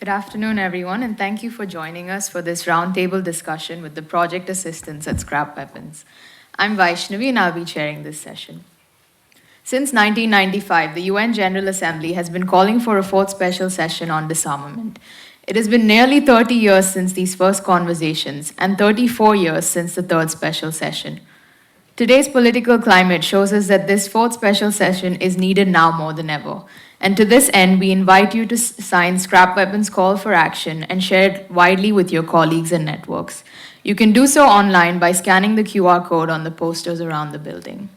Good afternoon, everyone, and thank you for joining us for this roundtable discussion with the project assistants at Scrap Weapons. I'm Vaishnavi, and I'll be chairing this session. Since 1995, the UN General Assembly has been calling for a fourth special session on disarmament. It has been nearly 30 years since these first conversations, and 34 years since the third special session. Today's political climate shows us that this fourth special session is needed now more than ever. And to this end, we invite you to sign Scrap Weapons' call for action and share it widely with your colleagues and networks. You can do so online by scanning the QR code on the posters around the building.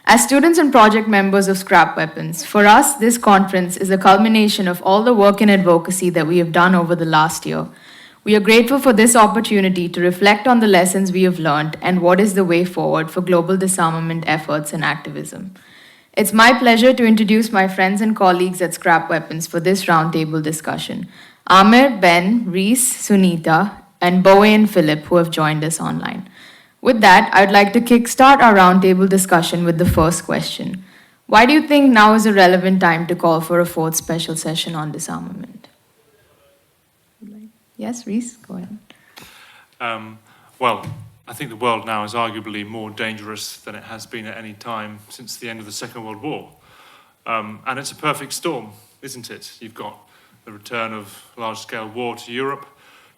As students and project members of Scrap Weapons, for us, this conference is a culmination of all the work and advocacy that we have done over the last year. We are grateful for this opportunity to reflect on the lessons we have learned and what is the way forward for global disarmament efforts and activism. It's my pleasure to introduce my friends and colleagues at Scrap Weapons for this roundtable discussion. Amir, Ben, Reese, Sunita, and Bowie and Philip, who have joined us online. With that, I'd like to kickstart our roundtable discussion with the first question. Why do you think now is a relevant time to call for a fourth special session on disarmament? Yes, Reese, go ahead. Well, I think the world now is arguably more dangerous than it has been at any time since the end of the Second World War. And it's a perfect storm, isn't it? You've got the return of large-scale war to Europe.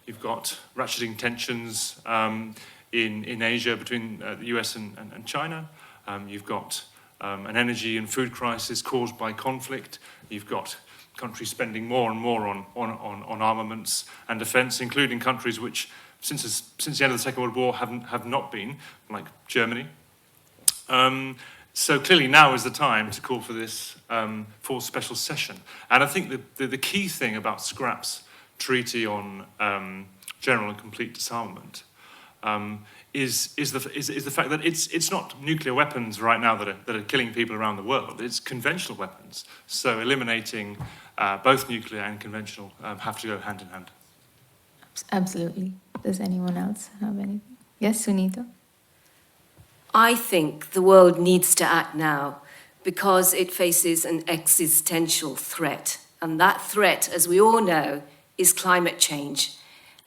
You've got ratcheting tensions in Asia between the US and China. You've got an energy and food crisis caused by conflict. You've got countries spending more and more on armaments and defense, including countries which, since the end of the Second World War, have not been, like Germany. So clearly now is the time to call for this fourth special session. And I think the key thing about Scrap's treaty on general and complete disarmament is the fact that it's not nuclear weapons right now that are killing people around the world. It's conventional weapons. So eliminating both nuclear and conventional have to go hand in hand. Absolutely. Does anyone else have anything? Yes, Sunita? I think the world needs to act now because it faces an existential threat. And that threat, as we all know, is climate change.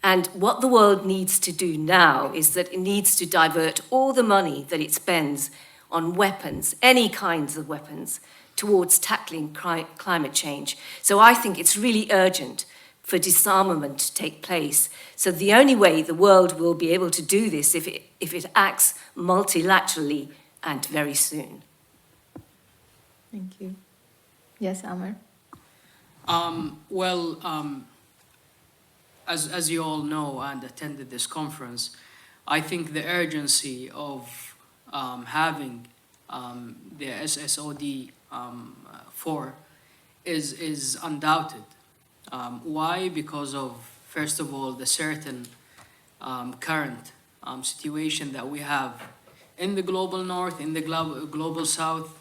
And what the world needs to do now is that it needs to divert all the money that it spends on weapons, any kinds of weapons, towards tackling climate change. So I think it's really urgent for disarmament to take place. So the only way the world will be able to do this if it acts multilaterally and very soon. Thank you. Yes, Amar? As you all know and attended this conference, I think the urgency of having the SSOD 4 is undoubted. Why? Because of, first of all, the certain current situation that we have in the global north, in the global south.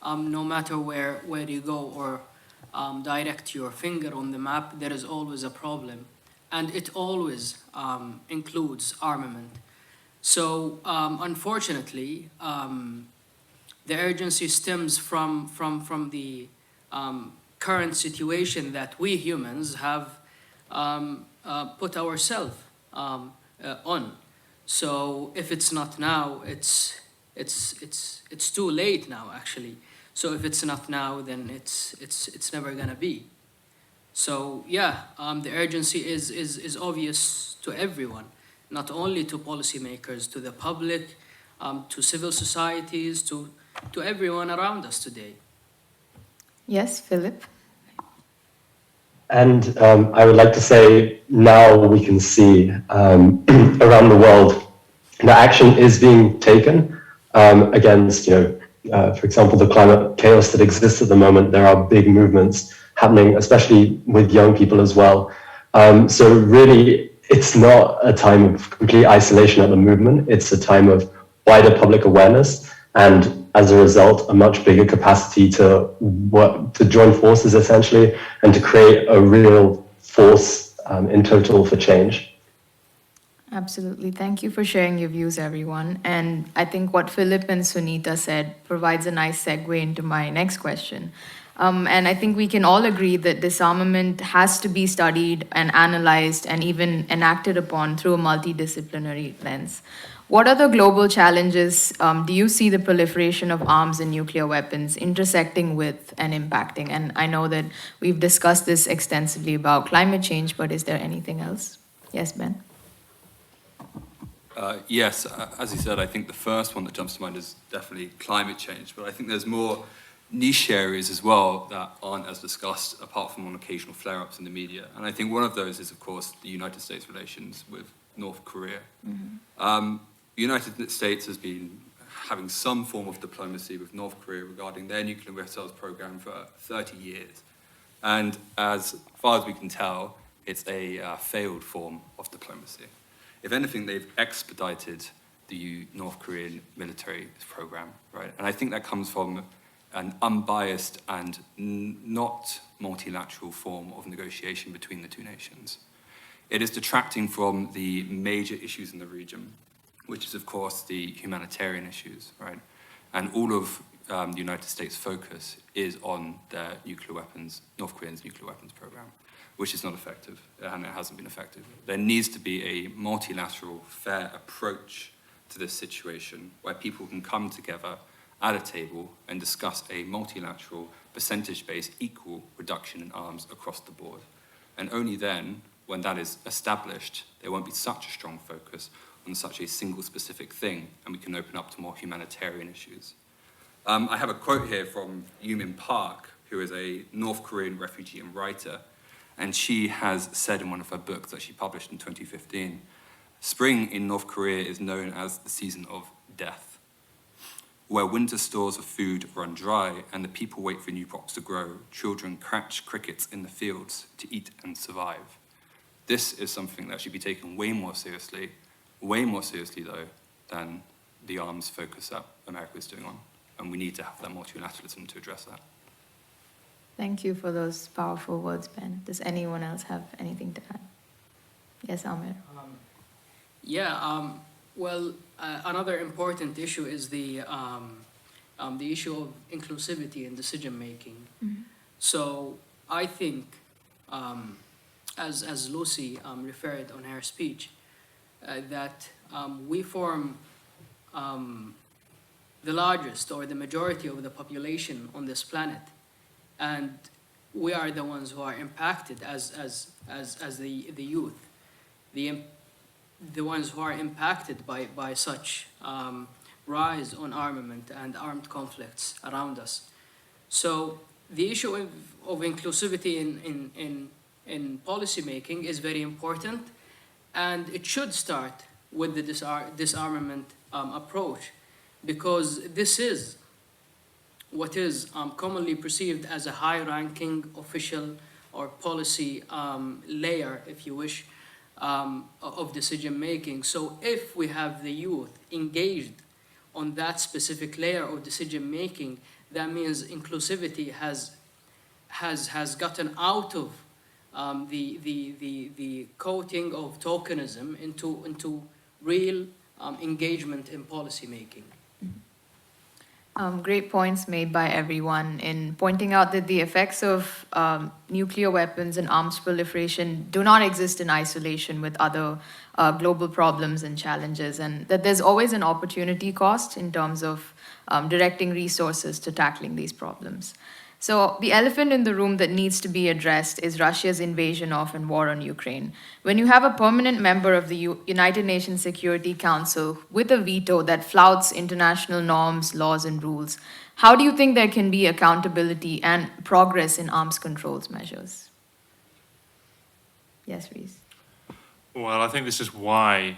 No matter where you go or direct your finger on the map, there is always a problem. And it always includes armament. So unfortunately, the urgency stems from the current situation that we humans have put ourselves on. So if it's not now, it's too late now, actually. So if it's not now, then it's never gonna be. So yeah, the urgency is obvious to everyone, not only to policymakers, to the public, to civil societies, to everyone around us today. Yes, Philip? And I would like to say now we can see around the world that action is being taken against, for example, the climate chaos that exists at the moment. There are big movements happening, especially with young people as well. So really, it's not a time of complete isolation at the movement. It's a time of wider public awareness, and as a result, a much bigger capacity to join forces, essentially, and to create a real force in total for change. Absolutely. Thank you for sharing your views, everyone. And I think what Philip and Sunita said provides a nice segue into my next question. And I think we can all agree that disarmament has to be studied and analyzed and even enacted upon through a multidisciplinary lens. What other global challenges do you see the proliferation of arms and nuclear weapons intersecting with and impacting? And I know that we've discussed this extensively about climate change, but is there anything else? Yes, Ben? Yes, as you said, I think the first one that jumps to mind is definitely climate change, but I think there's more niche areas as well that aren't as discussed apart from on occasional flare-ups in the media. And I think one of those is, of course, the United States relations with North Korea. The United States has been having some form of diplomacy with North Korea regarding their nuclear missiles program for 30 years. And as far as we can tell, it's a failed form of diplomacy. If anything, they've expedited the North Korean military program, right? And I think that comes from an unbiased and not multilateral form of negotiation between the two nations. It is detracting from the major issues in the region, which is, of course, the humanitarian issues, right? And all of the United States' focus is on their nuclear weapons, North Korea's nuclear weapons program, which is not effective, and it hasn't been effective. There needs to be a multilateral, fair approach to this situation where people can come together at a table and discuss a multilateral, percentage-based, equal reduction in arms across the board. And only then, when that is established, there won't be such a strong focus on such a single specific thing, and we can open up to more humanitarian issues. I have a quote here from Yumin Park, who is a North Korean refugee and writer, and she has said in one of her books that she published in 2015, spring in North Korea is known as the season of death, where winter stores of food run dry and the people wait for new crops to grow. Children catch crickets in the fields to eat and survive. This is something that should be taken way more seriously though, than the arms focus that America is doing on. And we need to have that multilateralism to address that. Thank you for those powerful words, Ben. Does anyone else have anything to add? Yes, Amir. Another important issue is the issue of inclusivity in decision making. So I think, as Lucy referred on her speech, that we form the largest or the majority of the population on this planet, and we are the ones who are impacted as the youth, the ones who are impacted by such rise on armament and armed conflicts around us. So the issue of inclusivity in policy making is very important, and it should start with the disarmament approach, because this is what is commonly perceived as a high-ranking official or policy layer, if you wish, of decision-making. So if we have the youth engaged on that specific layer of decision-making, that means inclusivity has gotten out of the coating of tokenism into real engagement in policy-making. Great points made by everyone in pointing out that the effects of nuclear weapons and arms proliferation do not exist in isolation with other global problems and challenges, and that there's always an opportunity cost in terms of directing resources to tackling these problems. So the elephant in the room that needs to be addressed is Russia's invasion of and war on Ukraine. When you have a permanent member of the United Nations Security Council with a veto that flouts international norms, laws, and rules, how do you think there can be accountability and progress in arms controls measures? Yes, Reese. Well, I think this is why,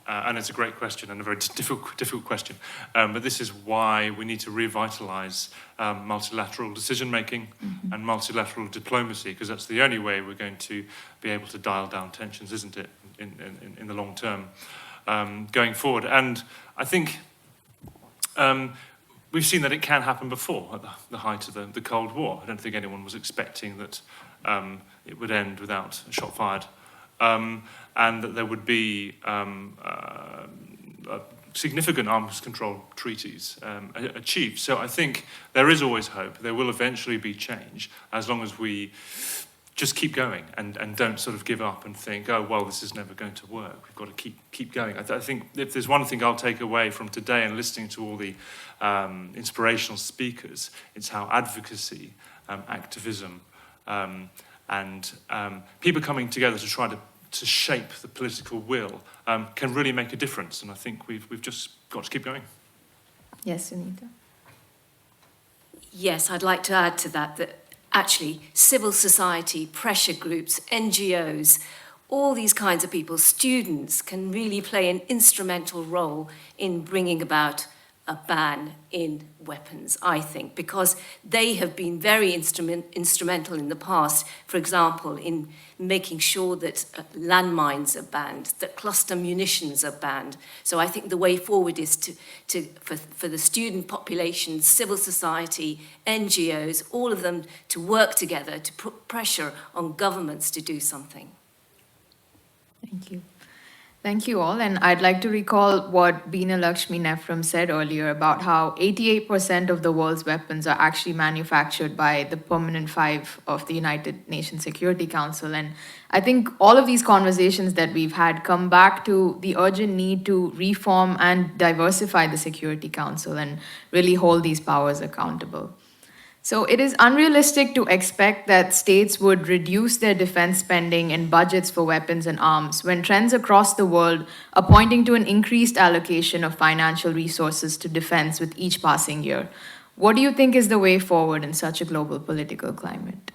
and it's a great question and a very difficult question, but this is why we need to revitalise multilateral decision-making and multilateral diplomacy, because that's the only way we're going to be able to dial down tensions, isn't it, in the long term, going forward. And I think we've seen that it can happen before, at the height of the Cold War. I don't think anyone was expecting that it would end without a shot fired. And that there would be significant arms control treaties achieved. So I think there is always hope. There will eventually be change as long as we just keep going and don't sort of give up and think, oh, well, this is never going to work. We've got to keep going. I think if there's one thing I'll take away from today and listening to all the inspirational speakers, it's how advocacy, activism, and people coming together to try to shape the political will can really make a difference. And I think we've just got to keep going. Yes, Sunita. Yes, I'd like to add to that actually civil society, pressure groups, NGOs, all these kinds of people, students, can really play an instrumental role in bringing about a ban in weapons, I think, because they have been very instrumental in the past, for example, in making sure that landmines are banned, that cluster munitions are banned. So I think the way forward is for the student population, civil society, NGOs, all of them to work together to put pressure on governments to do something. Thank you. Thank you all. And I'd like to recall what Beena Lakshmi Nefram said earlier about how 88% of the world's weapons are actually manufactured by the Permanent Five of the United Nations Security Council. And I think all of these conversations that we've had come back to the urgent need to reform and diversify the Security Council and really hold these powers accountable. So it is unrealistic to expect that states would reduce their defense spending and budgets for weapons and arms when trends across the world are pointing to an increased allocation of financial resources to defense with each passing year. What do you think is the way forward in such a global political climate?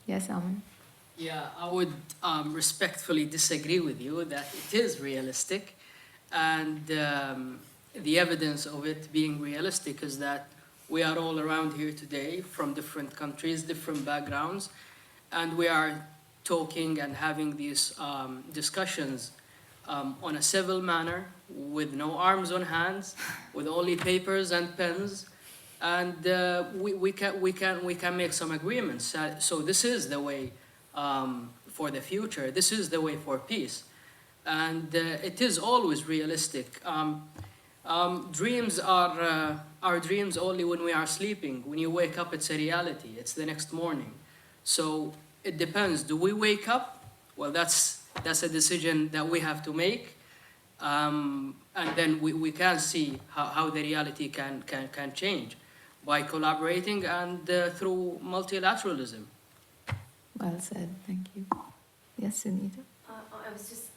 Yes, Aman? Yeah, I would respectfully disagree with you that it is realistic, and the evidence of it being realistic is that we are all around here today from different countries, different backgrounds, and we are talking and having these discussions on a civil manner with no arms on hands, with only papers and pens, and we can make some agreements. So this is the way for the future. This is the way for peace, and it is always realistic. Dreams are dreams only when we are sleeping. When you wake up, it's a reality. It's the next morning. So it depends. Do we wake up? Well, that's a decision that we have to make. And then we can see how the reality can change by collaborating and through multilateralism. Well said. Thank you. Yes, Sunita?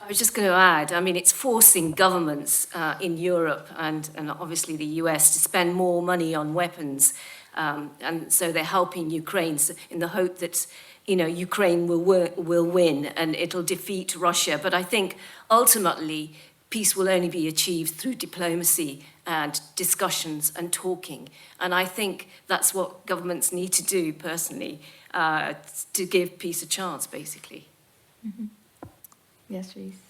I was just going to add, I mean, it's forcing governments in Europe and obviously the US to spend more money on weapons. And so they're helping Ukraine in the hope that, Ukraine will win and it'll defeat Russia. But I think ultimately peace will only be achieved through diplomacy and discussions and talking. And I think that's what governments need to do personally to give peace a chance, basically. Mm-hmm. Yes, Reese.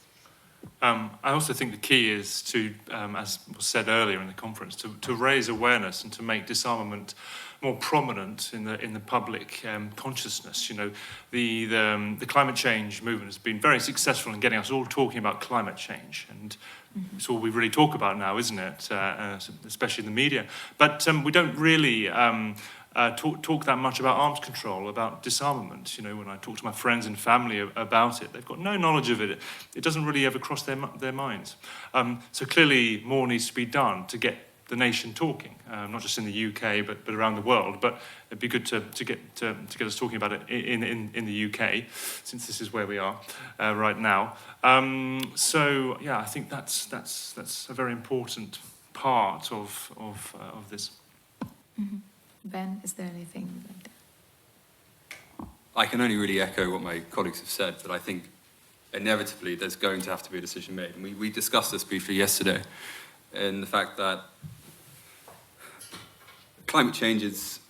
I also think the key is to, as was said earlier in the conference, to raise awareness and to make disarmament more prominent in the public consciousness. The climate change movement has been very successful in getting us all talking about climate change, and it's all we really talk about now, isn't it? Especially in the media. But we don't really talk that much about arms control, about disarmament. When I talk to my friends and family about it, they've got no knowledge of it. It doesn't really ever cross their minds. So clearly more needs to be done to get the nation talking, not just in the UK, but around the world. But it'd be good to get us talking about it in the UK, since this is where we are right now. So yeah, I think that's a very important part of this. Mm-hmm. Ben, is there anything you'd like to? I can only really echo what my colleagues have said, that I think inevitably there's going to have to be a decision made. And we discussed this briefly yesterday, in the fact that climate change is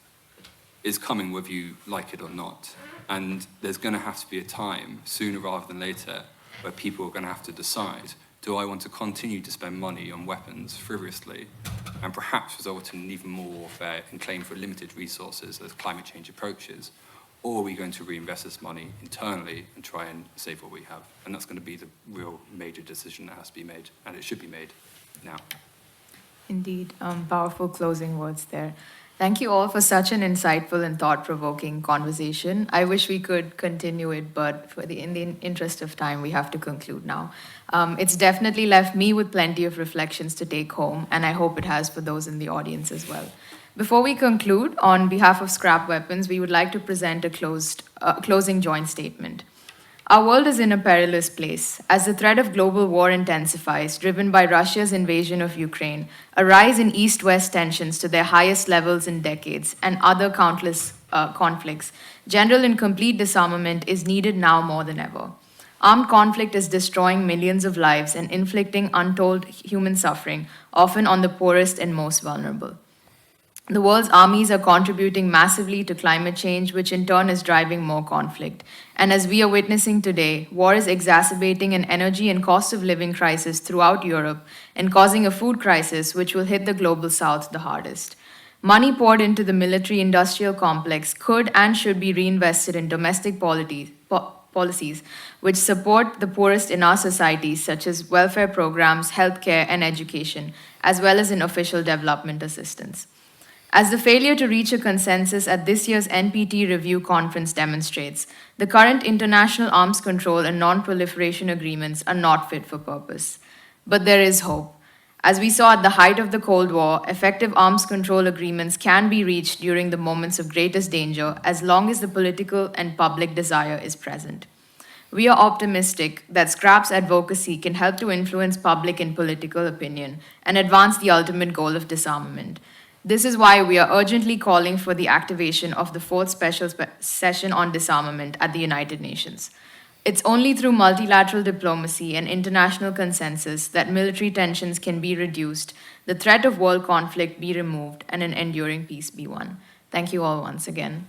coming whether you like it or not. And there's going to have to be a time, sooner rather than later, where people are going to have to decide, do I want to continue to spend money on weapons frivolously and perhaps result in even more warfare and claim for limited resources as climate change approaches? or are we going to reinvest this money internally and try and save what we have? And that's going to be the real major decision that has to be made, and it should be made now. Indeed, powerful closing words there. Thank you all for such an insightful and thought-provoking conversation. I wish we could continue it, but in the interest of time, we have to conclude now. It's definitely left me with plenty of reflections to take home, and I hope it has for those in the audience as well. Before we conclude, on behalf of Scrap Weapons, we would like to present a closing joint statement. Our world is in a perilous place. As the threat of global war intensifies, driven by Russia's invasion of Ukraine, a rise in East-West tensions to their highest levels in decades, and other countless conflicts, general and complete disarmament is needed now more than ever. Armed conflict is destroying millions of lives and inflicting untold human suffering, often on the poorest and most vulnerable. The world's armies are contributing massively to climate change, which in turn is driving more conflict. And as we are witnessing today, war is exacerbating an energy and cost of living crisis throughout Europe and causing a food crisis which will hit the global south the hardest. Money poured into the military-industrial complex could and should be reinvested in domestic policies which support the poorest in our societies, such as welfare programs, healthcare, and education, as well as in official development assistance. As the failure to reach a consensus at this year's NPT review conference demonstrates, the current international arms control and non-proliferation agreements are not fit for purpose. But there is hope. As we saw at the height of the Cold War, effective arms control agreements can be reached during the moments of greatest danger as long as the political and public desire is present. We are optimistic that Scrap's advocacy can help to influence public and political opinion and advance the ultimate goal of disarmament. This is why we are urgently calling for the activation of the fourth special session on disarmament at the United Nations. It's only through multilateral diplomacy and international consensus that military tensions can be reduced, the threat of world conflict be removed, and an enduring peace be won. Thank you all once again.